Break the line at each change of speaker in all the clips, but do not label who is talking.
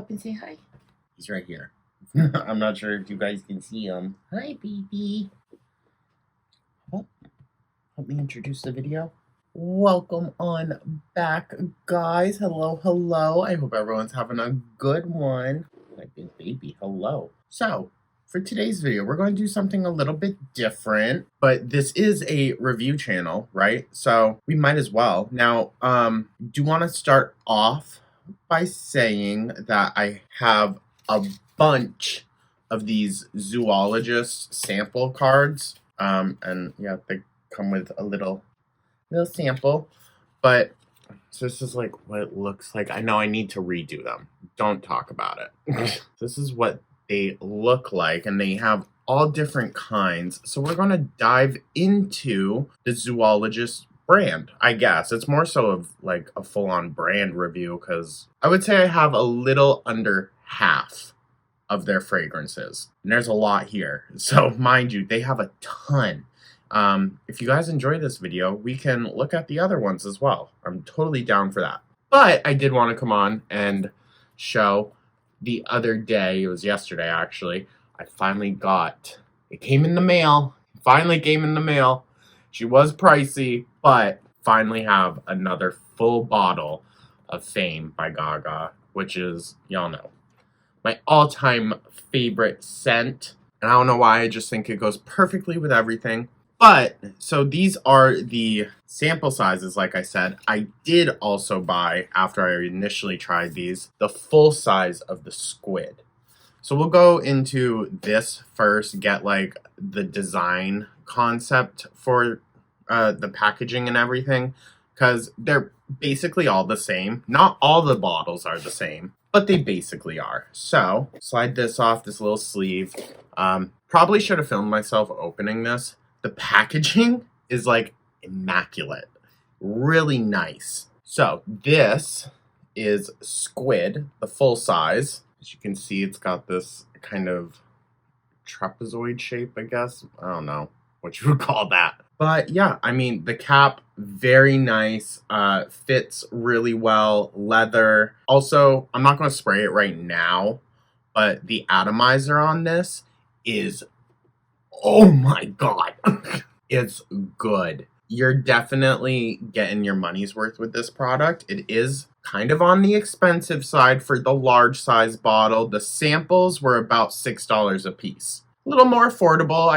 up and say hi?
He's right here. I'm not sure if you guys can see him. Hi, baby. Well, let me introduce the video. Welcome on back, guys. Hello, hello. I hope everyone's having a good one. My big baby, hello. So, for today's video, we're going to do something a little bit different, but this is a review channel, right? So, we might as well. Now, do want to start off by saying that I have a bunch of these Zoologist sample cards. And yeah, they come with a little sample, but so this is like what it looks like. I know I need to redo them. Don't talk about it. This is what they look like, and they have all different kinds. So we're going to dive into the Zoologist brand, I guess. It's more so of like a full-on brand review, because I would say I have a little under half of their fragrances, and there's a lot here. So mind you, they have a ton. If you guys enjoy this video, we can look at the other ones as well. I'm totally down for that. But I did want to come on and show the other day, it was yesterday actually, I finally got, it came in the mail, finally came in the mail. She was pricey, but finally have another full bottle of Fame by Gaga, which is, y'all know, my all-time favorite scent. And I don't know why, I just think it goes perfectly with everything. But, so these are the sample sizes, like I said. I did also buy, after I initially tried these, the full size of the Squid. So we'll go into this first, get like the design concept for the packaging and everything, because they're basically all the same. Not all the bottles are the same, but they basically are. So, slide this off, this little sleeve. Probably should have filmed myself opening this. The packaging is like immaculate. Really nice. So this is Squid, the full size. As you can see, it's got this kind of trapezoid shape, I guess. I don't know what you would call that. But yeah, I mean, the cap, very nice. Fits really well. Leather. Also, I'm not going to spray it right now, but the atomizer on this is, oh my god, it's good. You're definitely getting your money's worth with this product. It is kind of on the expensive side for the large size bottle. The samples were about $6 a piece. A little more affordable.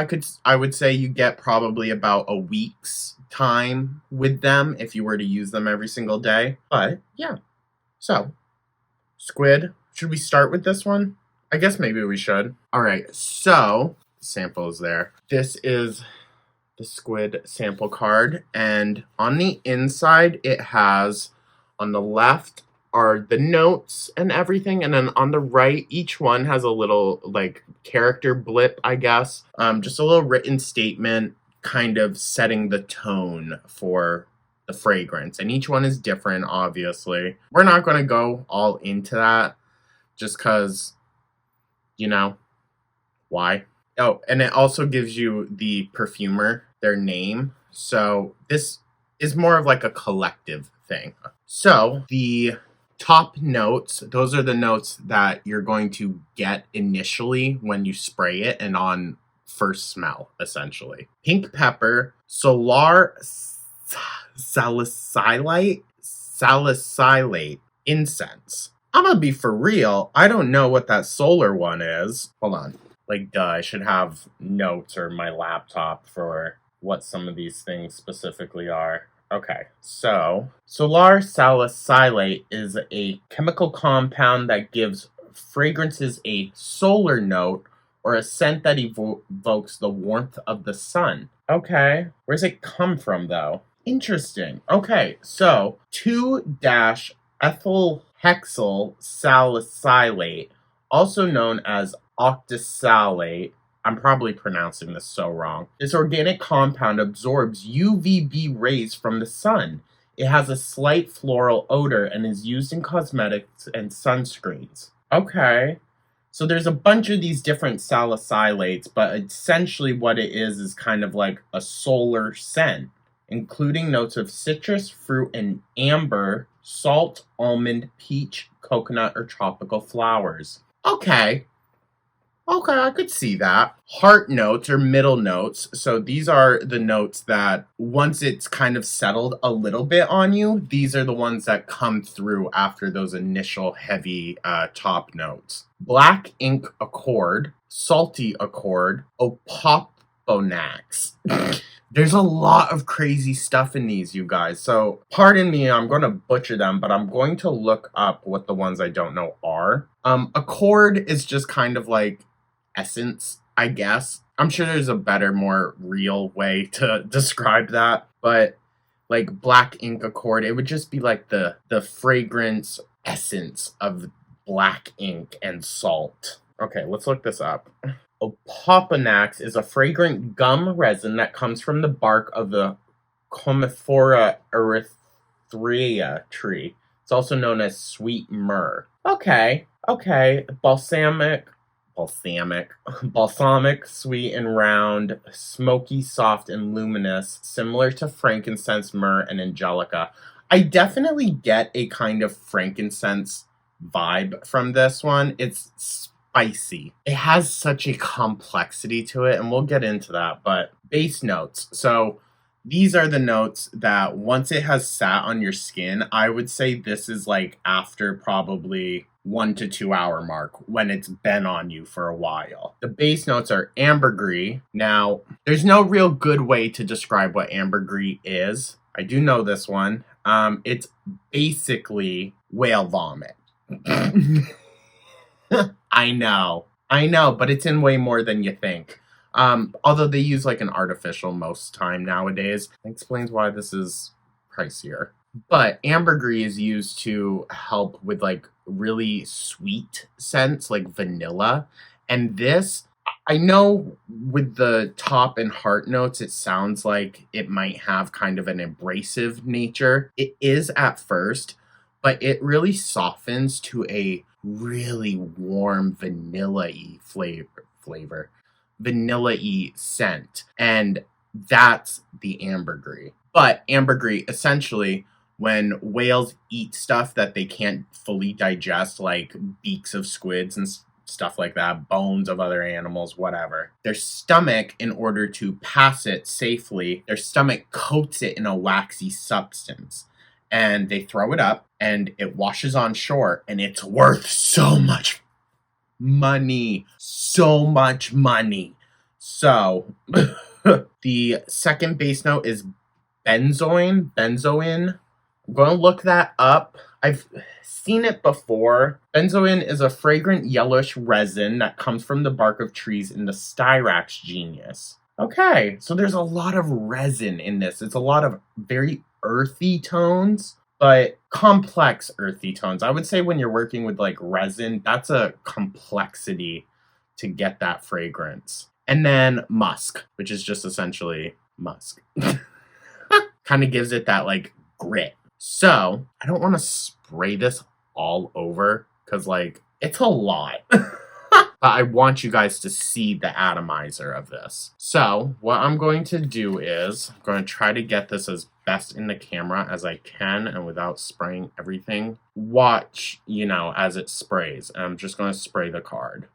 I would say you get probably about a week's time with them if you were to use them every single day. But yeah. So, Squid. Should we start with this one? I guess maybe we should. Alright, so sample is there. This is the Squid sample card, and on the inside it has, on the left are the notes and everything, and then on the right each one has a little like character blip, I guess. Just a little written statement kind of setting the tone for the fragrance, and each one is different, obviously. We're not going to go all into that just because, you know, why? Oh, and it also gives you the perfumer, their name. So this is more of like a collective thing. So the top notes, those are the notes that you're going to get initially when you spray it and on first smell, essentially. Pink pepper, solar salicylate, incense. I'm gonna be for real. I don't know what that solar one is. Hold on. Like, duh, I should have notes or my laptop for what some of these things specifically are. Okay, so solar salicylate is a chemical compound that gives fragrances a solar note or a scent that evokes the warmth of the sun. Okay, where's it come from, though? Interesting. Okay, so 2-ethyl hexyl salicylate, also known as octisalate. I'm probably pronouncing this so wrong. This organic compound absorbs UVB rays from the sun. It has a slight floral odor and is used in cosmetics and sunscreens. Okay. So there's a bunch of these different salicylates, but essentially what it is kind of like a solar scent, including notes of citrus, fruit, and amber, salt, almond, peach, coconut, or tropical flowers. Okay. Okay, I could see that. Heart notes or middle notes. So these are the notes that once it's kind of settled a little bit on you, these are the ones that come through after those initial heavy top notes. Black ink accord, salty accord, opoponax. There's a lot of crazy stuff in these, you guys. So pardon me, I'm going to butcher them, but I'm going to look up what the ones I don't know are. Accord is just kind of like essence, I guess. I'm sure there's a better, more real way to describe that, but like black ink accord, it would just be like the fragrance essence of black ink and salt. Okay, let's look this up. Opoponax is a fragrant gum resin that comes from the bark of the Commiphora erythrea tree. It's also known as sweet myrrh. Okay. Balsamic, sweet and round, smoky, soft, and luminous, similar to frankincense, myrrh, and angelica. I definitely get a kind of frankincense vibe from this one. It's spicy. It has such a complexity to it, and we'll get into that, but base notes. So these are the notes that once it has sat on your skin, I would say this is like after probably 1 to 2 hour mark when it's been on you for a while. The base notes are ambergris. Now, there's no real good way to describe what ambergris is. I do know this one. It's basically whale vomit. I know, but it's in way more than you think. Although they use like an artificial most time nowadays. That explains why this is pricier. But ambergris is used to help with like really sweet scents like vanilla. And this, I know with the top and heart notes, it sounds like it might have kind of an abrasive nature. It is at first, but it really softens to a really warm vanilla-y flavor. Vanilla-y scent. And that's the ambergris. But ambergris, essentially, when whales eat stuff that they can't fully digest, like beaks of squids and stuff like that, bones of other animals, whatever, their stomach, in order to pass it safely, their stomach coats it in a waxy substance. And they throw it up, and it washes on shore, and it's worth so much money. So much money. So, the second base note is benzoin. I'm going to look that up. I've seen it before. Benzoin is a fragrant yellowish resin that comes from the bark of trees in the Hyrax genus. Okay, so there's a lot of resin in this. It's a lot of very earthy tones, but complex earthy tones. I would say when you're working with like resin, that's a complexity to get that fragrance. And then musk, which is just essentially musk. Kind of gives it that like grit. So I don't want to spray this all over because like it's a lot. But I want you guys to see the atomizer of this. So what I'm going to do is I'm going to try to get this as best in the camera as I can and without spraying everything. Watch, as it sprays. And I'm just going to spray the card.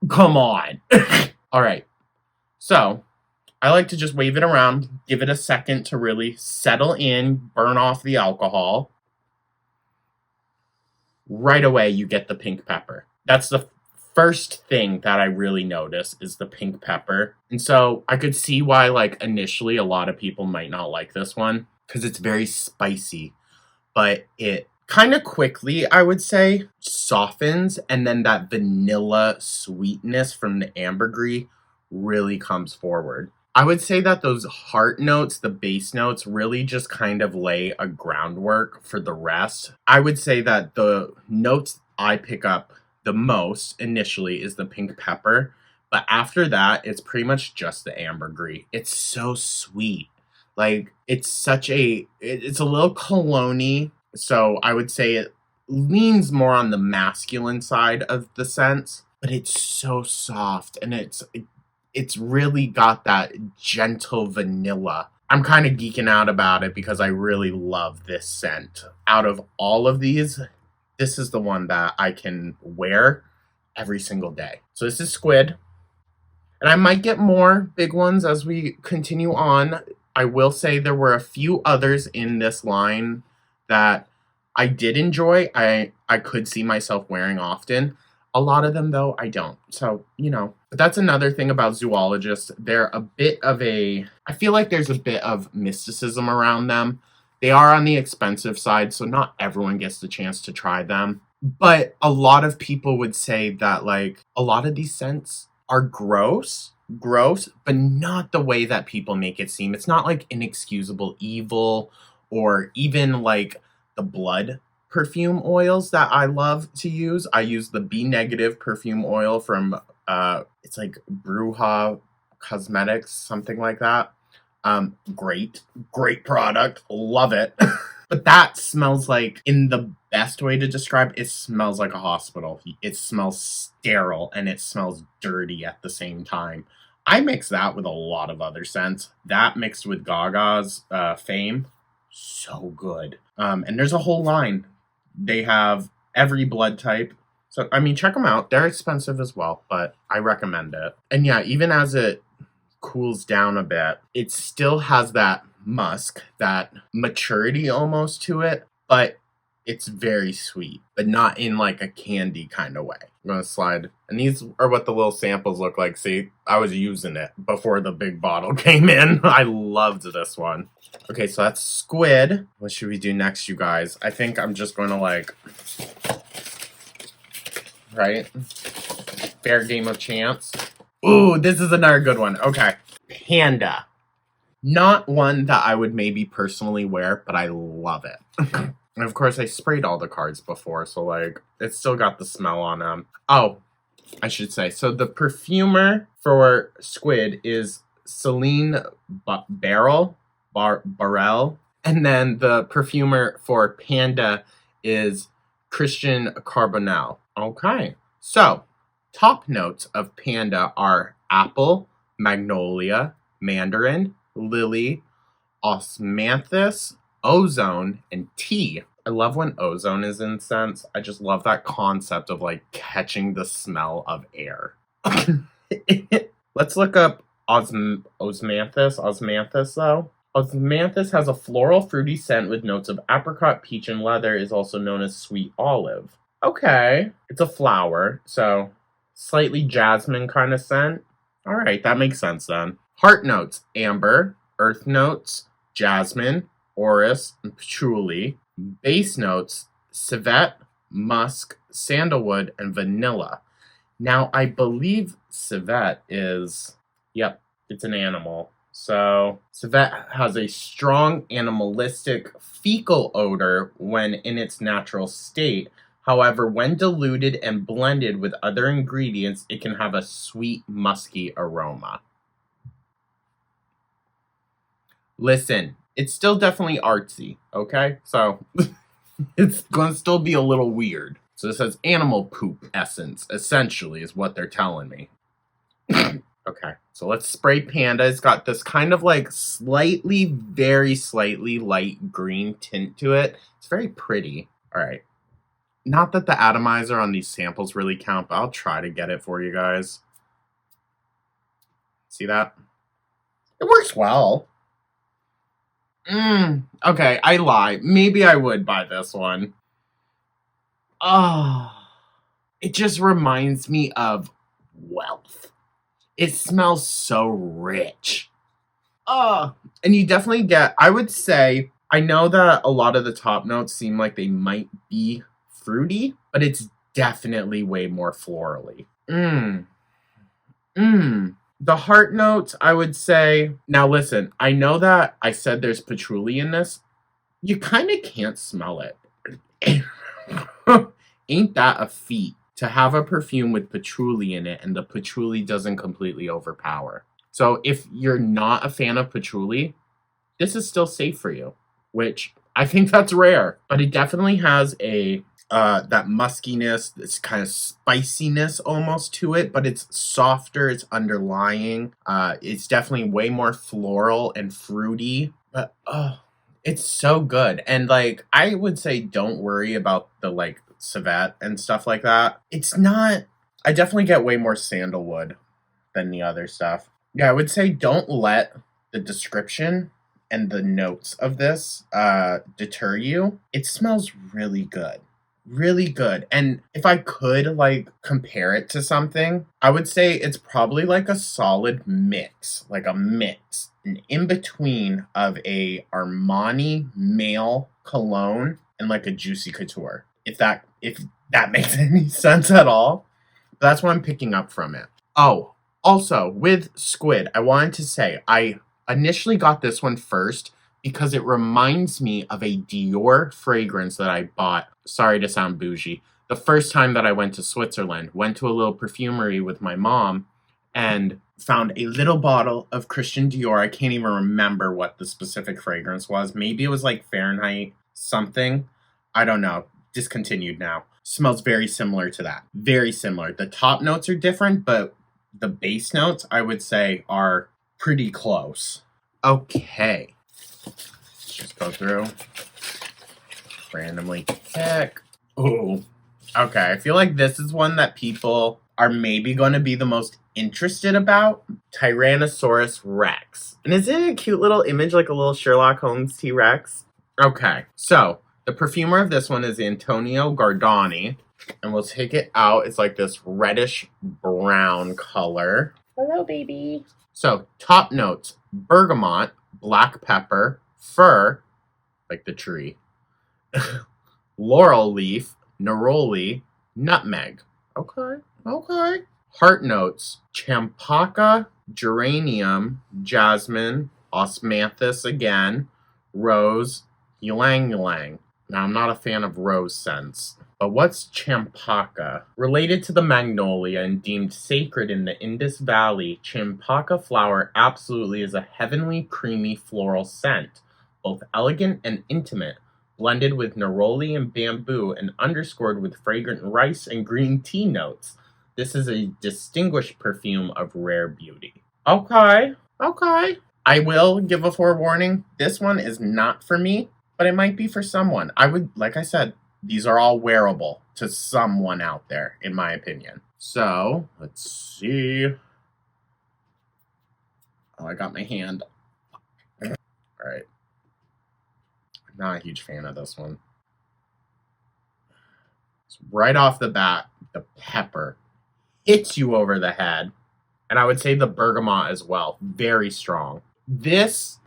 Come on. All right. So I like to just wave it around, give it a second to really settle in, burn off the alcohol. Right away, you get the pink pepper. That's the first thing that I really notice is the pink pepper. And so I could see why, like, initially a lot of people might not like this one because it's very spicy. But it kind of quickly, I would say, softens. And then that vanilla sweetness from the ambergris really comes forward. I would say that those heart notes, the base notes, really just kind of lay a groundwork for the rest. I would say that the notes I pick up the most initially is the pink pepper. But after that, it's pretty much just the ambergris. It's so sweet. Like, it's a little cologne-y. So I would say it leans more on the masculine side of the scents. But it's so soft and it's really got that gentle vanilla I'm kind of geeking out about it because I really love this scent. Out of all of these, this is the one that I can wear every single day. So this is Squid. And I might get more big ones as we continue on. I will say there were a few others in this line that I did enjoy. I could see myself wearing often. A lot of them, though, I don't. So, But that's another thing about zoologists. They're a bit of I feel like there's a bit of mysticism around them. They are on the expensive side, so not everyone gets the chance to try them. But a lot of people would say that, like, a lot of these scents are gross, but not the way that people make it seem. It's not like inexcusable evil or even like the blood perfume oils that I love to use. I use the B negative perfume oil from it's like Bruja Cosmetics, something like that. Great product, love it. But that smells like, in the best way to describe it smells like a hospital. It smells sterile and it smells dirty at the same time. I mix that with a lot of other scents. That mixed with Gaga's Fame, so good. And there's a whole line. They have every blood type. So, I mean, check them out. They're expensive as well, but I recommend it. And yeah, even as it cools down a bit, it still has that musk, that maturity almost to it, but it's very sweet, but not in like a candy kind of way. I'm gonna slide, and these are what the little samples look like. See, I was using it before the big bottle came in. I loved this one. Okay, so that's Squid. What should we do next, you guys? I think I'm just going to right? Fair game of chance. Ooh, this is another good one. Okay. Panda. Not one that I would maybe personally wear, but I love it. And of course, I sprayed all the cards before, so it's still got the smell on them. Oh, I should say. So the perfumer for Squid is Celine Barrel, and then the perfumer for Panda is Christian Cardinal. Okay, so top notes of Panda are apple, magnolia, mandarin, lily, osmanthus, ozone, and tea. I love when ozone is in scents. I just love that concept of catching the smell of air. Let's look up osmanthus. Osmanthus, though. Osmanthus has a floral, fruity scent with notes of apricot, peach, and leather. Is also known as sweet olive. Okay, it's a flower, so slightly jasmine kind of scent. All right, that makes sense then. Heart notes: amber. Earth notes: jasmine, orris, and patchouli. Base notes: civet, musk, sandalwood, and vanilla. Now, I believe civet is, yep, it's an animal. So, civet has a strong animalistic fecal odor when in its natural state. However, when diluted and blended with other ingredients, it can have a sweet, musky aroma. Listen, it's still definitely artsy, okay? So, it's going to still be a little weird. So this says animal poop essence, essentially, is what they're telling me. Okay, so let's spray Panda. It's got this kind of very slightly light green tint to it. It's very pretty. All right. Not that the atomizer on these samples really count, but I'll try to get it for you guys. See that? It works well. Okay, I lie. Maybe I would buy this one. Oh, it just reminds me of wealth. It smells so rich. Oh, and you definitely get, I would say, I know that a lot of the top notes seem like they might be fruity, but it's definitely way more florally. The heart notes, I would say, now listen, I know that I said there's patchouli in this. You kind of can't smell it. Ain't that a feat to have a perfume with patchouli in it and the patchouli doesn't completely overpower? So if you're not a fan of patchouli, this is still safe for you, which I think that's rare, but it definitely has a that muskiness, this kind of spiciness almost to it, but it's softer, it's underlying. It's definitely way more floral and fruity, but oh, it's so good. And like I would say don't worry about the like civet and stuff like that. It's not I definitely get way more sandalwood than the other stuff. Yeah, I would say don't let the description and the notes of this deter you. It smells really good. Really good. And if I could like compare it to something, I would say it's probably like a solid mix, like a mix, an in between of a Armani male cologne and like a Juicy Couture. If that makes any sense at all. That's what I'm picking up from it. Oh, also with Squid, I wanted to say I initially got this one first because it reminds me of a Dior fragrance that I bought. Sorry to sound bougie. The first time that I went to Switzerland, went to a little perfumery with my mom and found a little bottle of Christian Dior. I can't even remember what the specific fragrance was. Maybe it was like Fahrenheit something. I don't know. Discontinued now. Smells very similar to that. Very similar. The top notes are different, but the base notes, I would say, are pretty close. Okay. Let's just go through. Randomly pick. Ooh. Okay, I feel like this is one that people are maybe going to be the most interested about. Tyrannosaurus Rex. And isn't it a cute little image, like a little Sherlock Holmes T-Rex? Okay, so the perfumer of this one is Antonio Gardani. And we'll take it out. It's like this reddish brown color. Hello, baby. So, top notes. Bergamot, black pepper, fir, like the tree, laurel leaf, neroli, nutmeg. Okay. Heart notes. Champaca, geranium, jasmine, osmanthus again, rose, ylang ylang. Now, I'm not a fan of rose scents. But what's champaca? Related to the magnolia and deemed sacred in the Indus Valley, champaca flower absolutely is a heavenly, creamy floral scent, both elegant and intimate, blended with neroli and bamboo and underscored with fragrant rice and green tea notes. This is a distinguished perfume of rare beauty. Okay. I will give a forewarning. This one is not for me, but it might be for someone. Like I said, these are all wearable to someone out there, in my opinion. So, let's see. Oh, I got my hand. All right. I'm not a huge fan of this one. So right off the bat, the pepper hits you over the head. And I would say the bergamot as well. Very strong. This,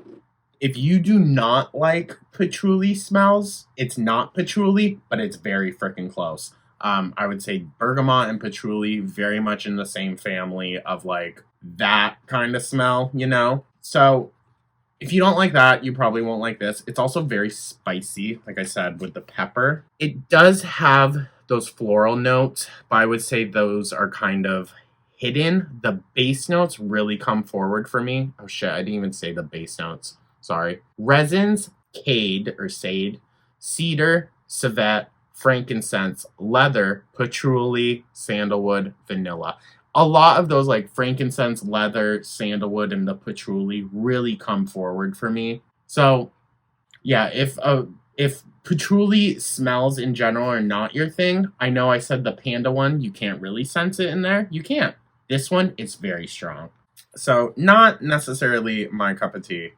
if you do not like patchouli smells, it's not patchouli, but it's very freaking close. I would say bergamot and patchouli very much in the same family of like that kind of smell, you know? So if you don't like that, you probably won't like this. It's also very spicy, like I said, with the pepper. It does have those floral notes, but I would say those are kind of hidden. The base notes really come forward for me. Oh shit, I didn't even say the base notes. Sorry. Resins, cade or sade, cedar, civet, frankincense, leather, patchouli, sandalwood, vanilla. A lot of those like frankincense, leather, sandalwood, and the patchouli really come forward for me. So yeah, if patchouli smells in general are not your thing, I know I said the Panda one, you can't really sense it in there. You can't. This one is very strong. So not necessarily my cup of tea,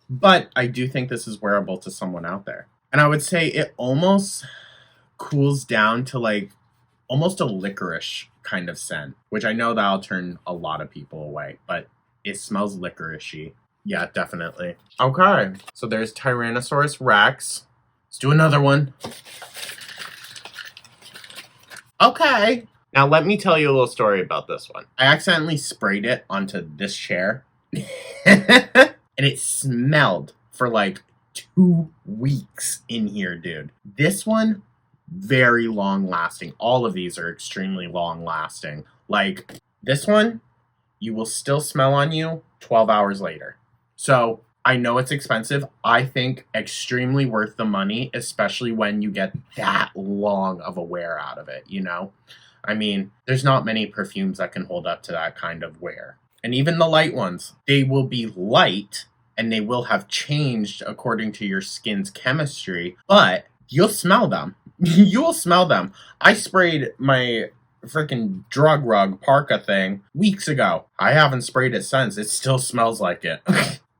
but I do think this is wearable to someone out there. And I would say it almost cools down to like almost a licorice kind of scent, which I know that'll turn a lot of people away, but it smells licoricey. Yeah, definitely. Okay, so there's Tyrannosaurus Rex. Let's do another one. Okay. Now let me tell you a little story about this one. I accidentally sprayed it onto this chair. And it smelled for like 2 weeks in here, dude. This one, very long lasting. All of these are extremely long lasting. Like this one, you will still smell on you 12 hours later. So I know it's expensive. I think extremely worth the money, especially when you get that long of a wear out of it, you know? I mean, there's not many perfumes that can hold up to that kind of wear. And even the light ones, they will be light and they will have changed according to your skin's chemistry, but you'll smell them. You will smell them. I sprayed my freaking drug rug parka thing weeks ago. I haven't sprayed it since. It still smells like it.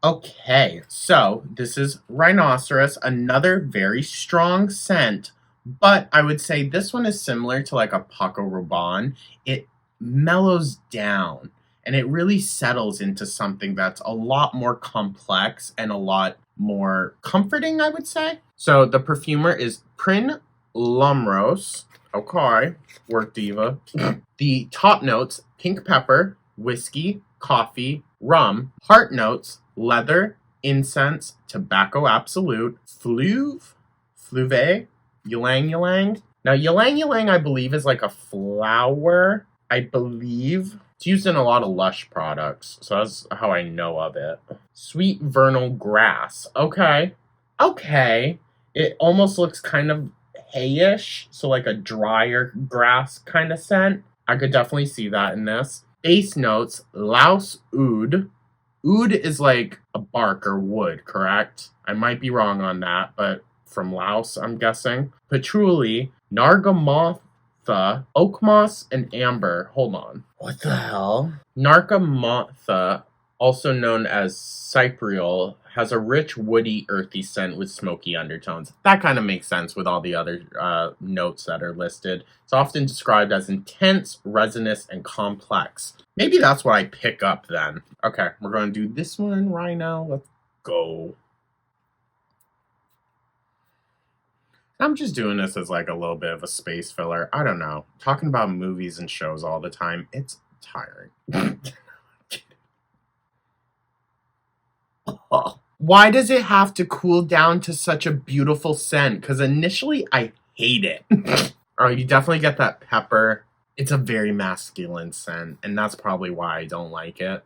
Okay, so this is Rhinoceros, another very strong scent, but I would say this one is similar to like a Paco Rabanne. It mellows down and it really settles into something that's a lot more complex and a lot more comforting, I would say. So the perfumer is Prin Lumros. Okay, work diva. The top notes, pink pepper, whiskey, coffee, rum. Heart notes, leather, incense, tobacco absolute, fluve, ylang ylang. Now, ylang ylang, I believe, is like a flower. I believe it's used in a lot of Lush products, so that's how I know of it. Sweet vernal grass. Okay. It almost looks kind of hayish, so like a drier grass kind of scent. I could definitely see that in this. Base notes, louse oud. Oud is like a bark or wood, correct? I might be wrong on that, but from Laos, I'm guessing. Patchouli, nargamotha, oak moss, and amber. Hold on. What the hell? Nargamotha, also known as cypriol, has a rich, woody, earthy scent with smoky undertones. That kind of makes sense with all the other notes that are listed. It's often described as intense, resinous, and complex. Maybe that's what I pick up then. Okay, we're going to do this one right now. Let's go. I'm just doing this as like a little bit of a space filler. I don't know. Talking about movies and shows all the time, it's tiring. Why does it have to cool down to such a beautiful scent? Because initially I hate it. Oh, you definitely get that pepper. It's a very masculine scent, and that's probably why I don't like it.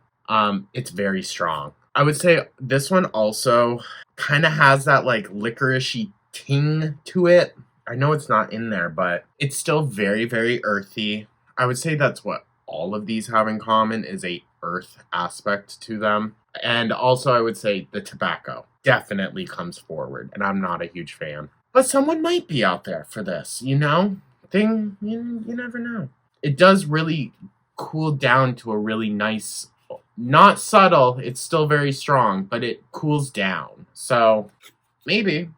It's very strong. I would say this one also kind of has that like licoricey ting to it. I know it's not in there, but it's still very, very earthy. I would say that's what all of these have in common, is a earth aspect to them. And also I would say the tobacco definitely comes forward, and I'm not a huge fan. But someone might be out there for this, you know? You never know. It does really cool down to a really nice, not subtle, it's still very strong, but it cools down. So, maybe.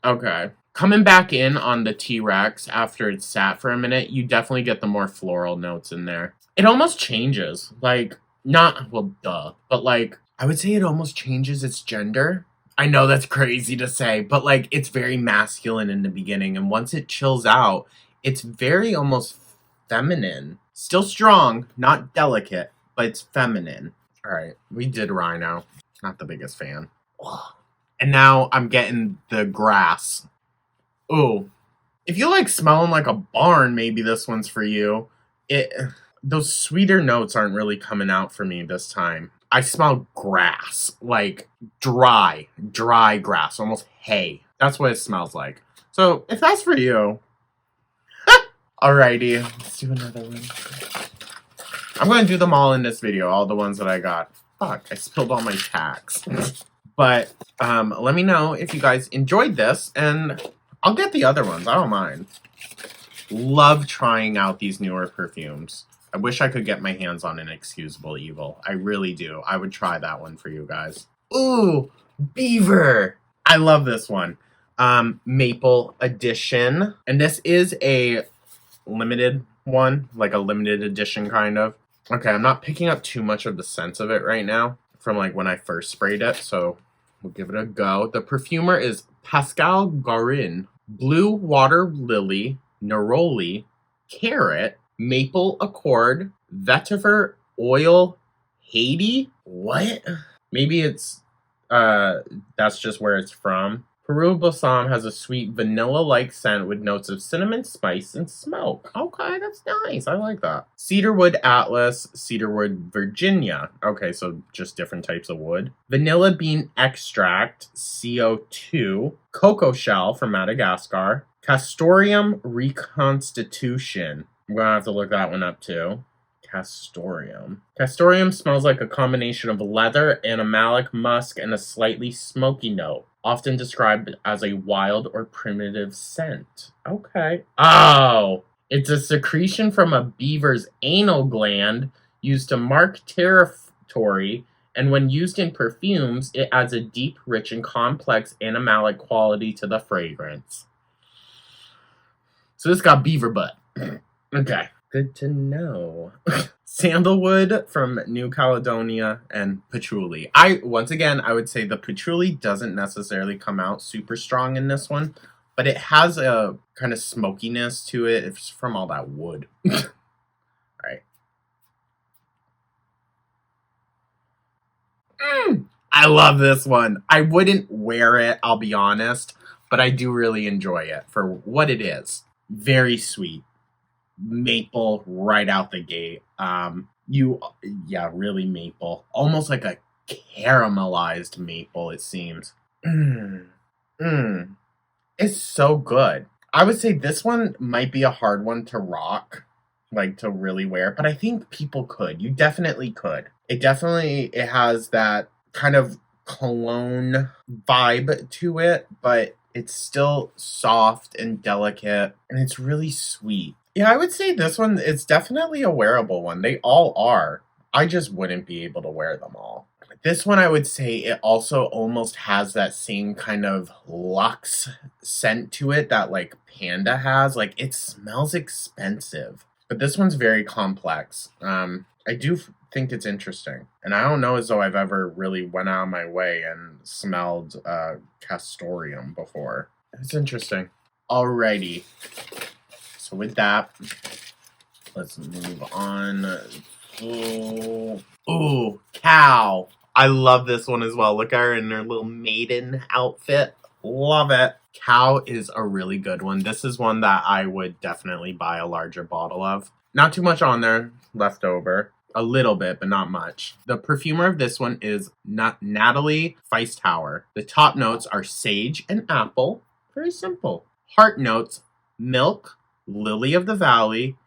Okay. Coming back in on the T-Rex after it's sat for a minute, you definitely get the more floral notes in there. It almost changes. Like, not, well, duh, but like, I would say it almost changes its gender. I know that's crazy to say, but like, it's very masculine in the beginning, and once it chills out, it's very almost feminine. Still strong, not delicate, but it's feminine. All right, we did Rhino. Not the biggest fan. And now I'm getting the grass. Ooh. If you like smelling like a barn, maybe this one's for you. Those sweeter notes aren't really coming out for me this time. I smell grass, like dry grass, almost hay. That's what it smells like. So if that's for you, alrighty, let's do another one. I'm going to do them all in this video, all the ones that I got. Fuck, I spilled all my tacks. But let me know if you guys enjoyed this, and I'll get the other ones. I don't mind. Love trying out these newer perfumes. I wish I could get my hands on an Excusable Evil. I really do. I would try that one for you guys. Ooh, Beaver. I love this one. Maple Edition. And this is a limited one, like a limited edition kind of. Okay, I'm not picking up too much of the sense of it right now from like when I first sprayed it, so we'll give it a go. The perfumer is Pascal Garin, Blue Water Lily, Neroli, Carrot, Maple Accord, Vetiver Oil, Haiti. What? Maybe it's that's just where it's from. Peru balsam has a sweet vanilla-like scent with notes of cinnamon, spice, and smoke. Okay, that's nice. I like that. Cedarwood Atlas, Cedarwood Virginia. Okay, so just different types of wood. Vanilla bean extract, CO2. Cocoa shell from Madagascar. Castoreum reconstitution. I'm going to have to look that one up too. Castoreum. Castoreum smells like a combination of leather, animalic musk, and a slightly smoky note, often described as a wild or primitive scent. Okay. Oh! It's a secretion from a beaver's anal gland used to mark territory, and when used in perfumes, it adds a deep, rich, and complex animalic quality to the fragrance. So this got beaver butt. Okay. Good to know. Sandalwood from New Caledonia and patchouli. Once again, I would say the patchouli doesn't necessarily come out super strong in this one, but it has a kind of smokiness to it. It's from all that wood. All right. I love this one. I wouldn't wear it, I'll be honest, but I do really enjoy it for what it is. Very sweet. Maple right out the gate. Really maple. Almost like a caramelized maple, it seems. It's so good. I would say this one might be a hard one to rock, like to really wear, but I think people could. You definitely could. It has that kind of cologne vibe to it, but it's still soft and delicate, and it's really sweet. Yeah, I would say this one is definitely a wearable one. They all are. I just wouldn't be able to wear them all. This one, I would say it also almost has that same kind of luxe scent to it that like Panda has. Like it smells expensive, but this one's very complex. I do think it's interesting, and I don't know as though I've ever really went out of my way and smelled castoreum before. It's interesting. Alrighty. So with that, let's move on. Ooh, cow. I love this one as well. Look at her in her little maiden outfit. Love it. Cow is a really good one. This is one that I would definitely buy a larger bottle of. Not too much on there left over. A little bit, but not much. The perfumer of this one is Natalie Feistauer. The top notes are sage and apple. Very simple. Heart notes, milk, lily of the valley,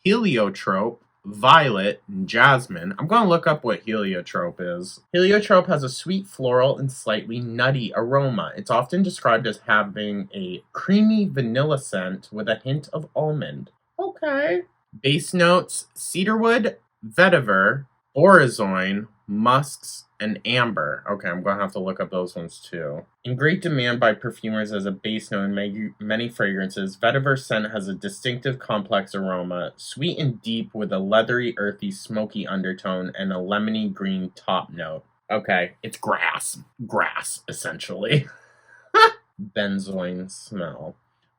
heliotrope, violet, and jasmine. I'm going to look up what heliotrope is. Heliotrope has a sweet floral and slightly nutty aroma. It's often described as having a creamy vanilla scent with a hint of almond. Okay. Base notes, cedarwood, vetiver, borazoin, musks, and amber. Okay, I'm going to have to look up those ones too. In great demand by perfumers as a base note in many fragrances, vetiver scent has a distinctive complex aroma, sweet and deep with a leathery, earthy, smoky undertone and a lemony green top note. Okay, it's grass. Grass, essentially. Benzoin smell.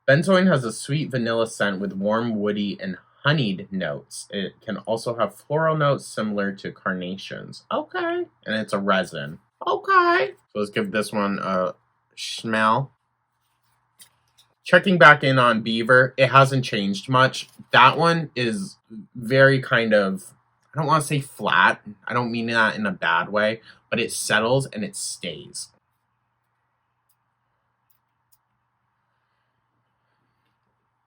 Benzoin has a sweet vanilla scent with warm, woody, and honeyed notes. It can also have floral notes similar to carnations. Okay. And it's a resin. Okay. So let's give this one a smell. Checking back in on Beaver, it hasn't changed much. That one is very kind of, I don't want to say flat. I don't mean that in a bad way, but it settles and it stays.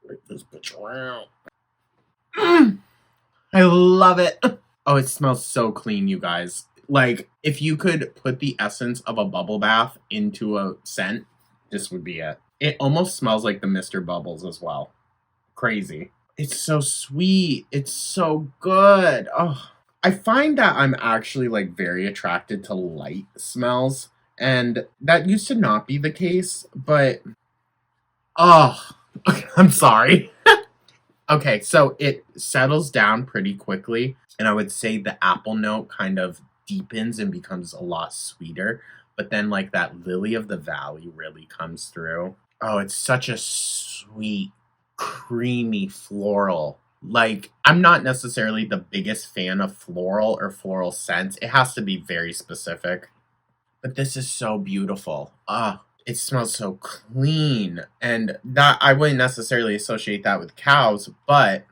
Break this bitch around. I love it. Oh, it smells so clean, you guys. Like, if you could put the essence of a bubble bath into a scent, this would be it. It almost smells like the Mr. Bubbles as well. Crazy. It's so sweet. It's so good. Oh, I find that I'm actually like very attracted to light smells, and that used to not be the case, but oh, I'm sorry. Okay, so it settles down pretty quickly, and I would say the apple note kind of deepens and becomes a lot sweeter, but then like that lily of the valley really comes through. Oh, it's such a sweet, creamy floral. Like, I'm not necessarily the biggest fan of floral or floral scents. It has to be very specific. But this is so beautiful. it smells so clean. And that I wouldn't necessarily associate that with cows, but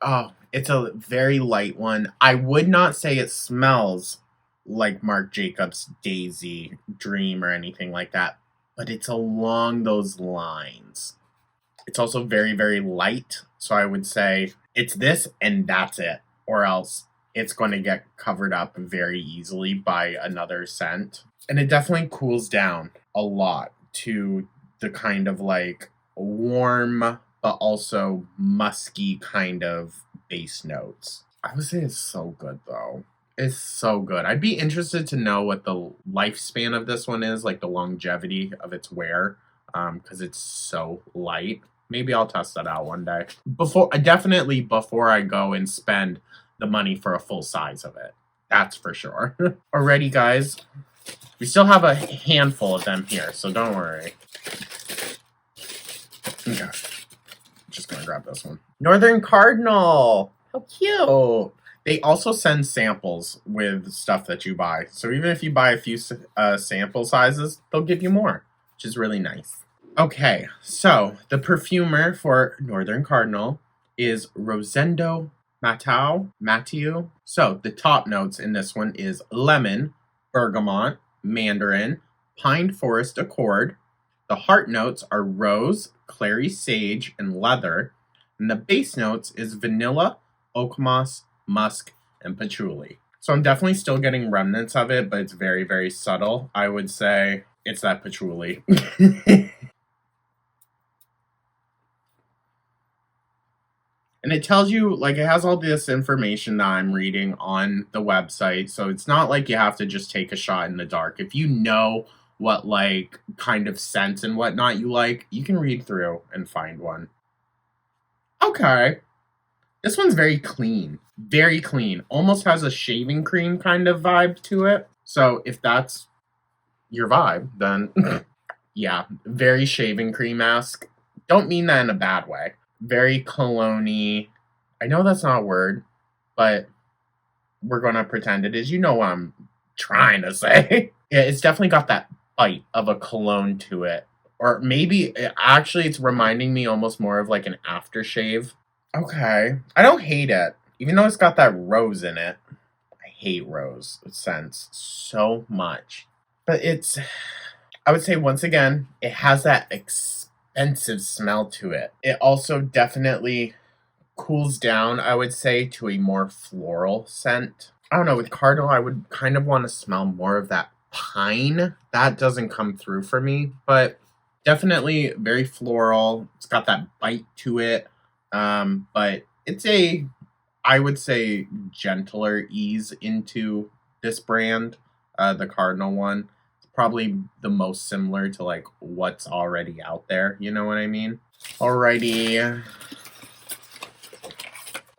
oh, it's a very light one. I would not say it smells like Marc Jacobs Daisy Dream or anything like that, but it's along those lines. It's also very, very light. So I would say it's this and that's it. Or else it's going to get covered up very easily by another scent. And it definitely cools down a lot to the kind of like warm but also musky kind of base notes. I would say it's so good though. It's so good. I'd be interested to know what the lifespan of this one is, like the longevity of its wear, because it's so light. Maybe I'll test that out one day. Before I go and spend the money for a full size of it. That's for sure. Alrighty, guys. We still have a handful of them here, so don't worry. Okay. Just gonna grab this one. Northern Cardinal! How cute! They also send samples with stuff that you buy. So even if you buy a few sample sizes, they'll give you more, which is really nice. Okay, so the perfumer for Northern Cardinal is Rosendo Mathieu. So the top notes in this one is lemon, bergamot, mandarin, pine forest accord. The heart notes are rose, clary sage, and leather. And the base notes is vanilla, oak moss, musk, and patchouli. So I'm definitely still getting remnants of it, but it's very, very subtle. I would say it's that patchouli. And it tells you, like, it has all this information that I'm reading on the website. So it's not like you have to just take a shot in the dark. If you know what, like, kind of scent and whatnot you like, you can read through and find one. Okay. This one's very clean. Very clean. Almost has a shaving cream kind of vibe to it. So if that's your vibe, then yeah, very shaving cream-esque. Don't mean that in a bad way. Very cologne-y. I know that's not a word, but we're going to pretend it is. You know what I'm trying to say. Yeah, it's definitely got that bite of a cologne to it. Or maybe, actually, it's reminding me almost more of like an aftershave. Okay. I don't hate it. Even though it's got that rose in it. I hate rose scents so much. But I would say, once again, it has that expensive smell to it. It also definitely cools down, I would say, to a more floral scent. I don't know, with Cardinal, I would kind of want to smell more of that pine. That doesn't come through for me, but definitely very floral. It's got that bite to it, but it's I would say, gentler ease into this brand, the Cardinal one. Probably the most similar to like what's already out there, you know what I mean? Alrighty.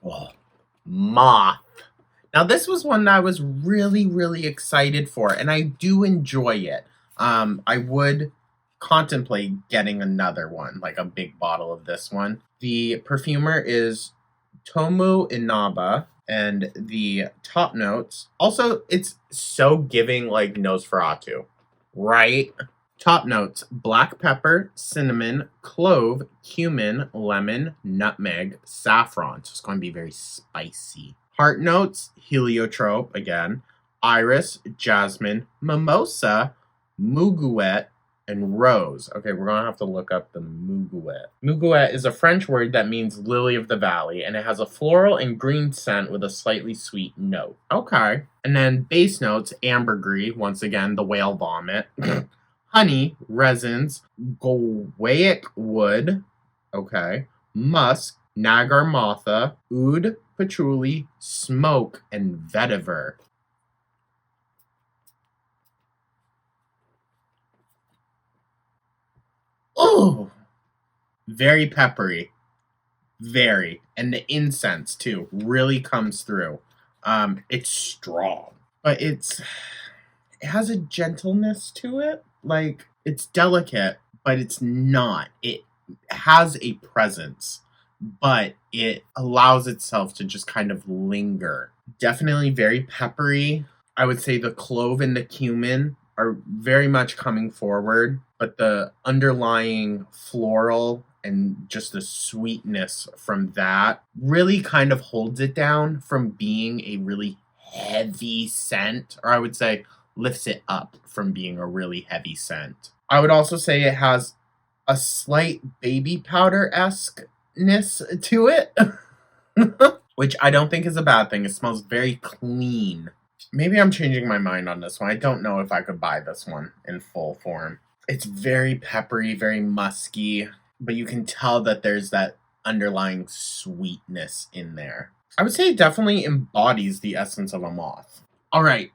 Oh, Moth. Now this was one that I was really, really excited for, and I do enjoy it. I would contemplate getting another one, like a big bottle of this one. The perfumer is Tomu Inaba, and the top notes, also it's so giving like Nosferatu. Right? Top notes: black pepper, cinnamon, clove, cumin, lemon, nutmeg, saffron. So it's going to be very spicy. Heart notes: heliotrope, again, iris, jasmine, mimosa, muguet, and rose. Okay, we're going to have to look up the muguet. Muguet is a French word that means lily of the valley, and it has a floral and green scent with a slightly sweet note. Okay. And then base notes: ambergris, once again, the whale vomit, honey, resins, goiac wood, okay, musk, nagarmotha, oud, patchouli, smoke, and vetiver. Oh, very peppery. Very. And the incense, too, really comes through. It's strong, but it has a gentleness to it. Like, it's delicate, but it's not. It has a presence, but it allows itself to just kind of linger. Definitely very peppery. I would say the clove and the cumin are very much coming forward, but the underlying floral and just the sweetness from that really kind of holds it down from being a really heavy scent, or I would say lifts it up from being a really heavy scent. I would also say it has a slight baby powder-esque-ness to it, which I don't think is a bad thing. It smells very clean. Maybe I'm changing my mind on this one. I don't know if I could buy this one in full form. It's very peppery, very musky, but you can tell that there's that underlying sweetness in there. I would say it definitely embodies the essence of a moth. All right,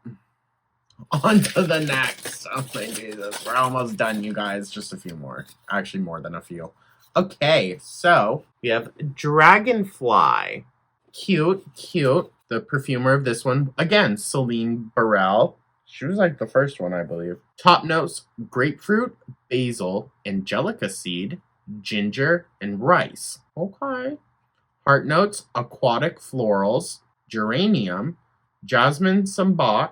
on to the next. Oh my Jesus, we're almost done, you guys. Just a few more. Actually, more than a few. Okay, so we have Dragonfly. Cute, cute. The perfumer of this one, again, Celine Burrell. She was like the first one, I believe. Top notes, grapefruit, basil, angelica seed, ginger, and rice. Okay. Heart notes, aquatic florals, geranium, jasmine sambac,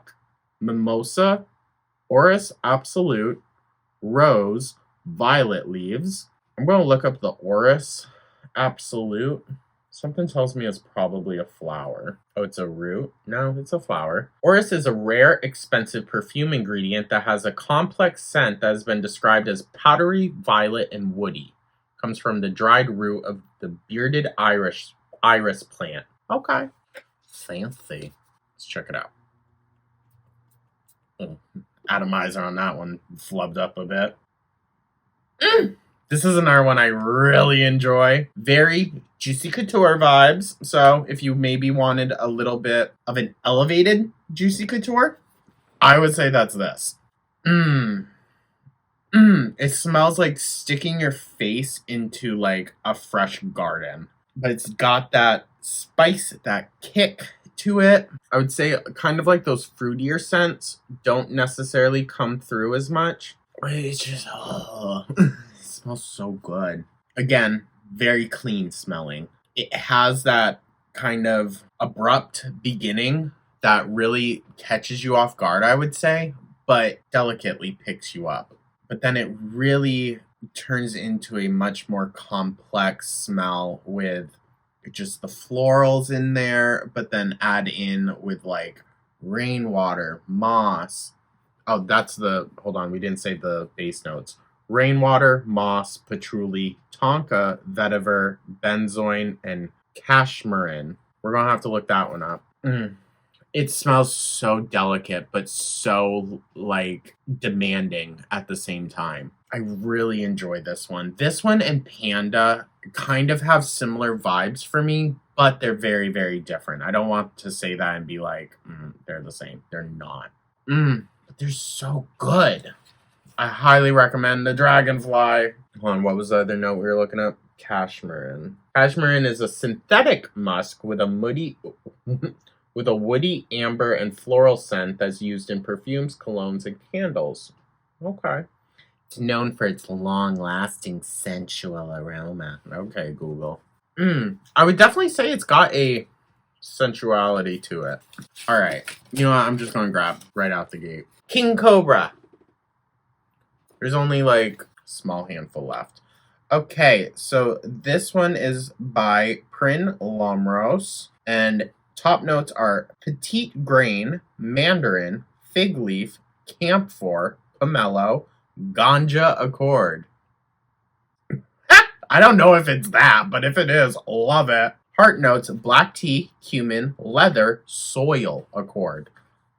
mimosa, orris absolute, rose, violet leaves. I'm going to look up the orris absolute. Something tells me it's probably a flower. Oh, it's a root? No, it's a flower. Orris is a rare, expensive perfume ingredient that has a complex scent that has been described as powdery, violet, and woody. Comes from the dried root of the bearded iris plant. Okay. Fancy. Let's check it out. Oh, atomizer on that one flubbed up a bit. This is another one I really enjoy. Very Juicy Couture vibes. So if you maybe wanted a little bit of an elevated Juicy Couture, I would say that's this. It smells like sticking your face into like a fresh garden. But it's got that spice, that kick to it. I would say kind of like those fruitier scents don't necessarily come through as much. It's just, it smells so good. Again, very clean smelling. It has that kind of abrupt beginning that really catches you off guard, I would say, but delicately picks you up. But then it really turns into a much more complex smell with just the florals in there, but then add in with like rainwater, moss. Oh, that's the, hold on, we didn't say the base notes. Rainwater, moss, patchouli, tonka, vetiver, benzoin, and cashmere. We're going to have to look that one up. It smells so delicate, but so, like, demanding at the same time. I really enjoy this one. This one and Panda kind of have similar vibes for me, but they're very, very different. I don't want to say that and be like, they're the same. They're not. But they're so good. I highly recommend the Dragonfly. Hold on, what was the other note we were looking up? Cashmere. Cashmere is a synthetic musk with a woody, amber, and floral scent that's used in perfumes, colognes, and candles. Okay. It's known for its long-lasting sensual aroma. Okay, Google. I would definitely say it's got a sensuality to it. All right. You know what? I'm just going to grab right out the gate. King Cobra. There's only like a small handful left. Okay, so this one is by Prin Lomros, and top notes are petite grain, mandarin, fig leaf, camphor, pomelo, ganja accord. I don't know if it's that, but if it is, love it. Heart notes, black tea, cumin, leather, soil accord.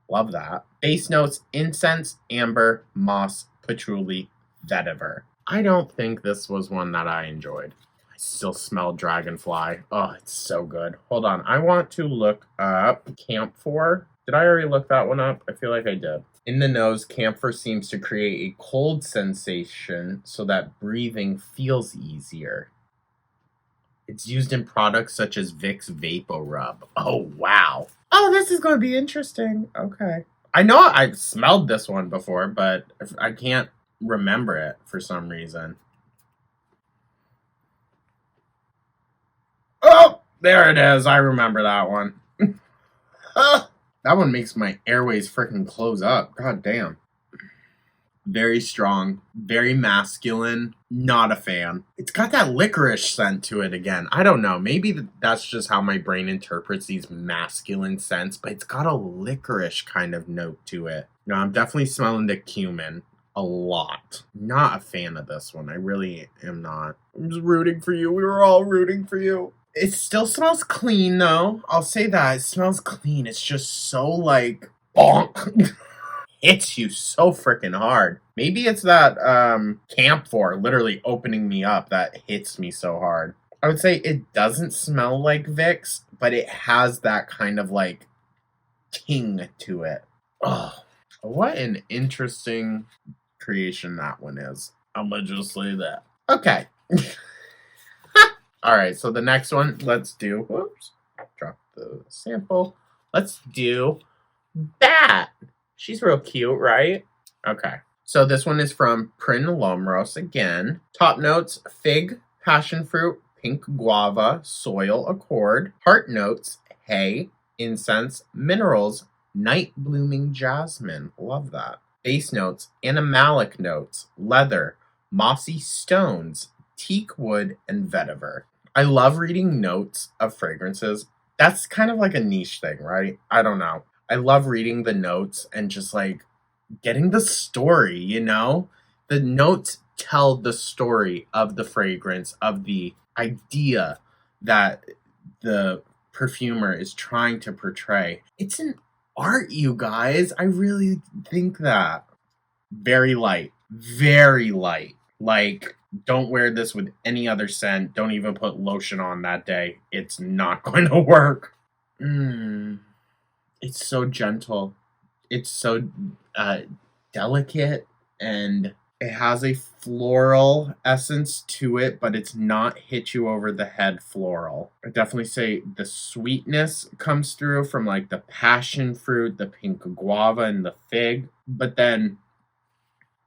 Love that. Base notes, incense, amber, moss, patchouli, vetiver. I don't think this was one that I enjoyed. I still smell Dragonfly. Oh, it's so good. Hold on. I want to look up camphor. Did I already look that one up? I feel like I did. In the nose, camphor seems to create a cold sensation so that breathing feels easier. It's used in products such as Vicks VapoRub. Oh, wow. Oh, this is going to be interesting. Okay. I know I've smelled this one before, but I can't remember it for some reason. Oh, there it is. I remember that one. That one makes my airways freaking close up. God damn. Very strong, very masculine. Not a fan. It's got that licorice scent to it again. I don't know. Maybe that's just how my brain interprets these masculine scents, but it's got a licorice kind of note to it. No, I'm definitely smelling the cumin a lot. Not a fan of this one. I really am not. I'm just rooting for you. We were all rooting for you. It still smells clean though. I'll say that. It smells clean. It's just so like bonk. Hits you so freaking hard. Maybe it's that camphor literally opening me up that hits me so hard. I would say it doesn't smell like Vicks, but it has that kind of like ting to it. Oh, what an interesting creation that one is. I'm gonna just say that. Okay. All right, so the next one, let's do, whoops, drop the sample. Let's do Bat. She's real cute, right? Okay. So this one is from Prinlomros again. Top notes, fig, passion fruit, pink guava, soil accord. Heart notes, hay, incense, minerals, night blooming jasmine. Love that. Base notes, animalic notes, leather, mossy stones, teak wood, and vetiver. I love reading notes of fragrances. That's kind of like a niche thing, right? I don't know. I love reading the notes and just like getting the story, you know? The notes tell the story of the fragrance, of the idea that the perfumer is trying to portray. It's an art, you guys. I really think that. Very light. Very light. Like, don't wear this with any other scent. Don't even put lotion on that day. It's not going to work. It's so gentle. It's so delicate, and it has a floral essence to it, but it's not hit you over the head floral. I definitely say the sweetness comes through from like the passion fruit, the pink guava, and the fig, but then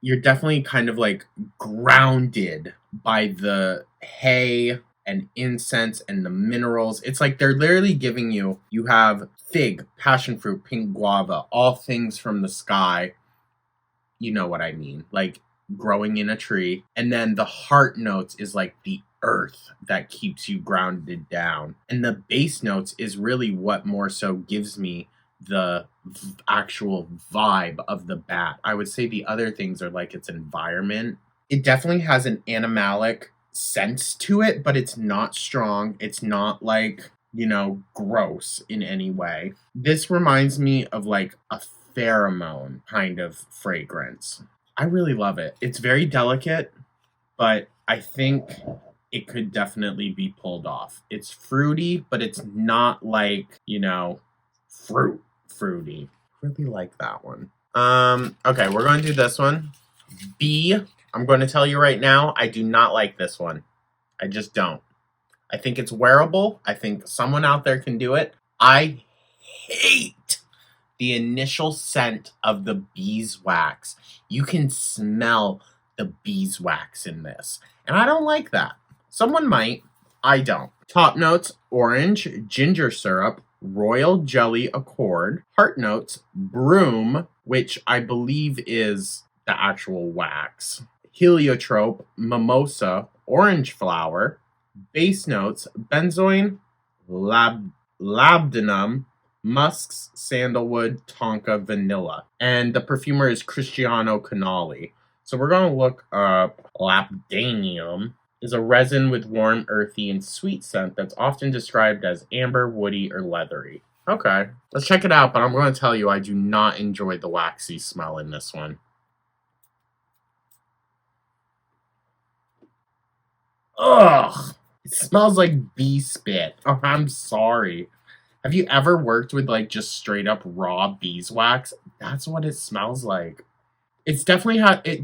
you're definitely kind of like grounded by the hay and incense and the minerals. It's like they're literally giving you have fig, passion fruit, pink guava, all things from the sky. You know what I mean? Like growing in a tree. And then the heart notes is like the earth that keeps you grounded down. And the base notes is really what more so gives me the actual vibe of the bat. I would say the other things are like its environment. It definitely has an animalic sense to it, but it's not strong. It's not like, gross in any way. This reminds me of like a pheromone kind of fragrance. I really love it. It's very delicate, but I think it could definitely be pulled off. It's fruity, but it's not like, fruity. Really like that one. Okay, we're going to do this one. B. I'm going to tell you right now, I do not like this one. I just don't. I think it's wearable. I think someone out there can do it. I hate the initial scent of the beeswax. You can smell the beeswax in this. And I don't like that. Someone might. I don't. Top notes, orange, ginger syrup, royal jelly accord. Heart notes, broom, which I believe is the actual wax. Heliotrope, mimosa, orange flower. Base notes, benzoin, labdanum, musks, sandalwood, tonka, vanilla. And the perfumer is Cristiano Canali. So we're going to look up labdanum. Is a resin with warm, earthy, and sweet scent that's often described as amber, woody, or leathery. Okay, let's check it out, but I'm going to tell you I do not enjoy the waxy smell in this one. Ugh! It smells like bee spit. Oh, I'm sorry. Have you ever worked with like just straight up raw beeswax? That's what it smells like. It's definitely it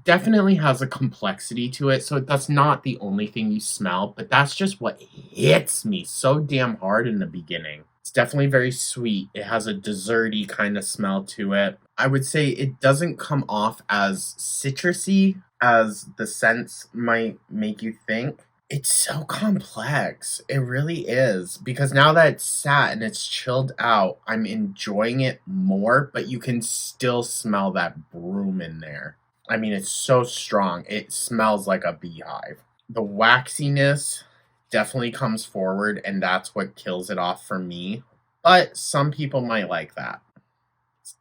definitely has a complexity to it, so that's not the only thing you smell, but that's just what hits me so damn hard in the beginning. It's definitely very sweet. It has a desserty kind of smell to it. I would say it doesn't come off as citrusy as the scents might make you think. It's so complex. It really is. Because now that it's sat and it's chilled out, I'm enjoying it more, but you can still smell that broom in there. I mean, it's so strong. It smells like a beehive. The waxiness definitely comes forward, and that's what kills it off for me. But some people might like that.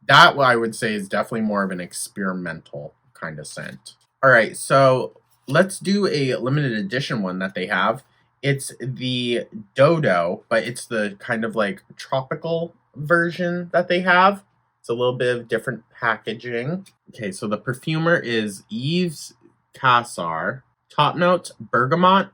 That, I would say, is definitely more of an experimental kind of scent. All right, so let's do a limited edition one that they have. It's the Dodo, but it's the kind of like tropical version that they have. It's a little bit of different packaging. Okay, so the perfumer is Yves Cassar. Top notes: bergamot,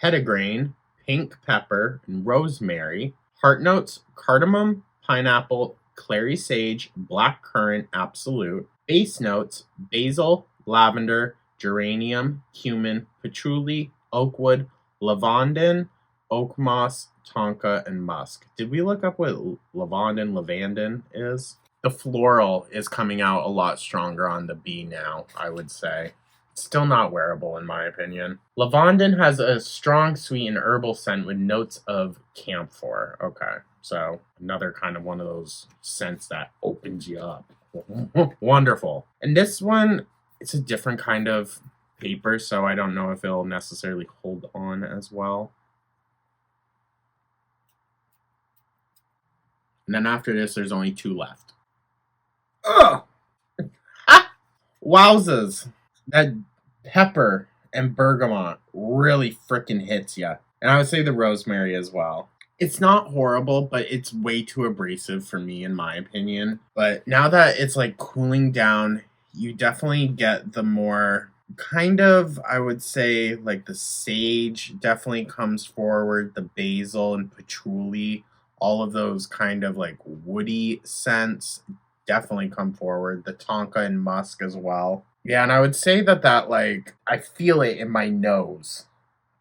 petitgrain, pink pepper, and rosemary. Heart notes: cardamom, pineapple, clary sage, black currant, absolute. Base notes: basil, lavender, geranium, cumin, patchouli, oakwood, lavandin, oak moss, tonka, and musk. Did we look up what lavandin is? The floral is coming out a lot stronger on the bee now, I would say. Still not wearable in my opinion. Lavandin has a strong sweet and herbal scent with notes of camphor. Okay, so another kind of one of those scents that opens you up. Wonderful. And this one, it's a different kind of paper, so I don't know if it'll necessarily hold on as well. And then after this, there's only 2 left. Ugh! Ah! Wowzers! That pepper and bergamot really freaking hits ya. And I would say the rosemary as well. It's not horrible, but it's way too abrasive for me, in my opinion. But now that it's like cooling down, you definitely get the more kind of, I would say, like the sage definitely comes forward, the basil and patchouli, all of those kind of like woody scents definitely come forward. The tonka and musk as well. Yeah, and I would say that like, I feel it in my nose.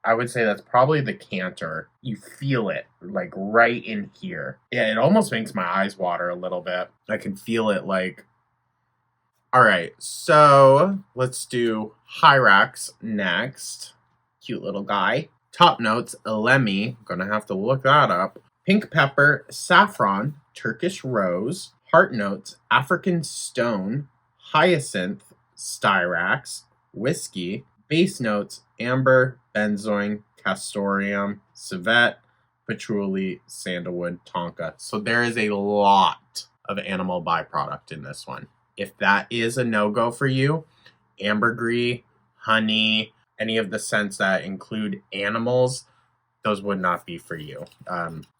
I would say that's probably the canter. You feel it, like, right in here. Yeah, it almost makes my eyes water a little bit. I can feel it, like... Alright, so let's do Hyrax next. Cute little guy. Top notes: elemi. Gonna have to look that up. Pink pepper, saffron, Turkish rose. Heart notes: African stone, hyacinth, styrax, whiskey. Base notes: amber, benzoin, castoreum, civet, patchouli, sandalwood, tonka. So there is a lot of animal byproduct in this one. If that is a no-go for you, ambergris, honey, any of the scents that include animals, those would not be for you.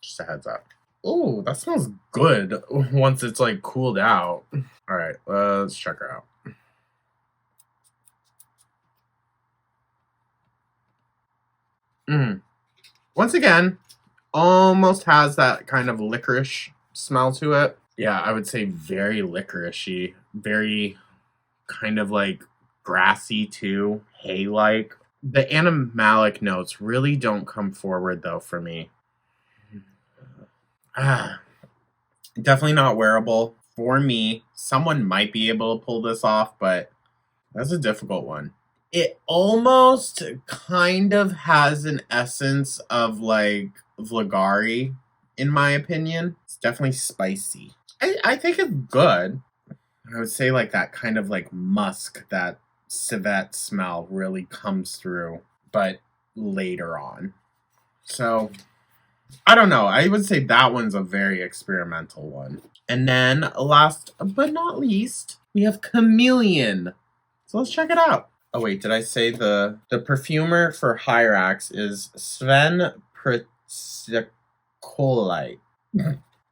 Just a heads up. Ooh, that smells good once it's like cooled out. All right, let's check her out. Once again, almost has that kind of licorice smell to it. Yeah, I would say very licoricey, very kind of like grassy too, hay-like. The animalic notes really don't come forward though for me. Definitely not wearable for me. Someone might be able to pull this off, but that's a difficult one. It almost kind of has an essence of like Vlogari, in my opinion. It's definitely spicy. I think it's good. I would say like that kind of like musk, that civet smell really comes through, but later on. So, I don't know. I would say that one's a very experimental one. And then last but not least, we have Chameleon. So let's check it out. Oh wait, did I say the perfumer for Hyrax is Sven Pritzikolite.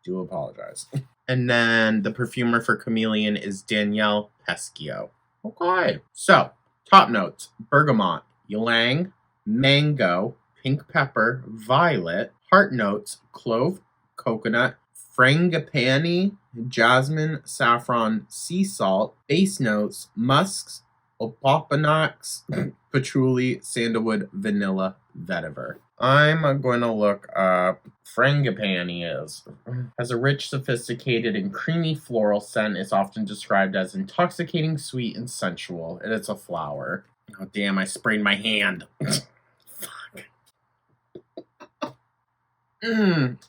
Do apologize. And then the perfumer for Chameleon is Danielle Peschio. Okay. So, top notes: bergamot, ylang, mango, pink pepper, violet. Heart notes: clove, coconut, frangipani, jasmine, saffron, sea salt. Base notes: musks, opopanax, patchouli, sandalwood, vanilla, vetiver. I'm going to look up frangipani has a rich, sophisticated, and creamy floral scent. It's often described as intoxicating, sweet, and sensual. And it's a flower. Oh, damn, I sprayed my hand. Fuck.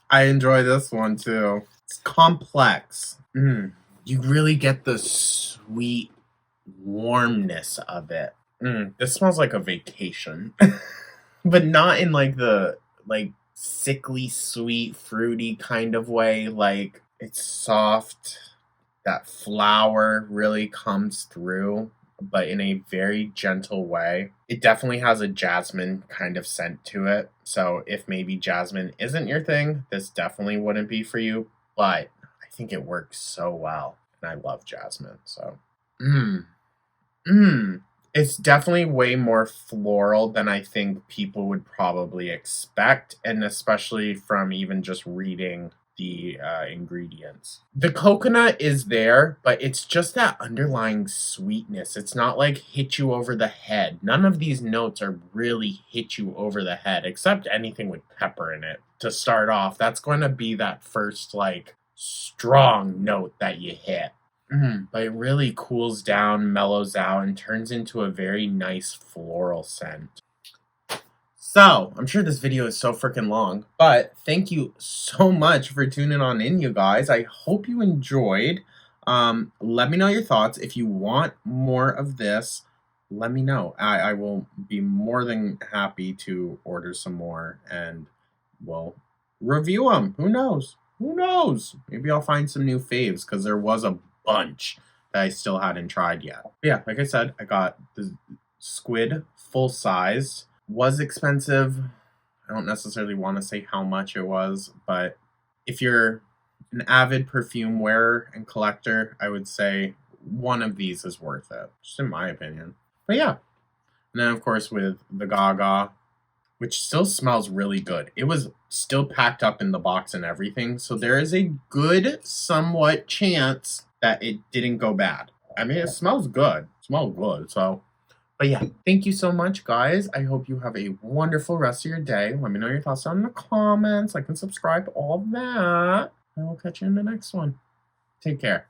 I enjoy this one too. It's complex. You really get the sweet warmness of it. This smells like a vacation. But not in like the like sickly sweet fruity kind of way. Like it's soft. That flower really comes through, but in a very gentle way. It definitely has a jasmine kind of scent to it. So if maybe jasmine isn't your thing, this definitely wouldn't be for you. But I think it works so well. And I love jasmine. So mmm. It's definitely way more floral than I think people would probably expect, and especially from even just reading the ingredients. The coconut is there, but it's just that underlying sweetness. It's not like hit you over the head. None of these notes are really hit you over the head, except anything with pepper in it. To start off, that's going to be that first, like, strong note that you hit. But it really cools down, mellows out, and turns into a very nice floral scent. So, I'm sure this video is so freaking long, but thank you so much for tuning on in, you guys. I hope you enjoyed. Let me know your thoughts. If you want more of this, let me know. I will be more than happy to order some more and we'll review them. Who knows? Who knows? Maybe I'll find some new faves because there was a bunch that I still hadn't tried yet. But yeah, like I said, I got the squid full size. Was expensive. I don't necessarily want to say how much it was, but if you're an avid perfume wearer and collector, I would say one of these is worth it, just in my opinion. But yeah. And then of course with the Gaga, which still smells really good. It was still packed up in the box and everything, so there is a good, somewhat chance that it didn't go bad. I mean, it smells good. It smells good, so. But yeah, thank you so much, guys. I hope you have a wonderful rest of your day. Let me know your thoughts down in the comments. Like and subscribe, all that. And we'll catch you in the next one. Take care.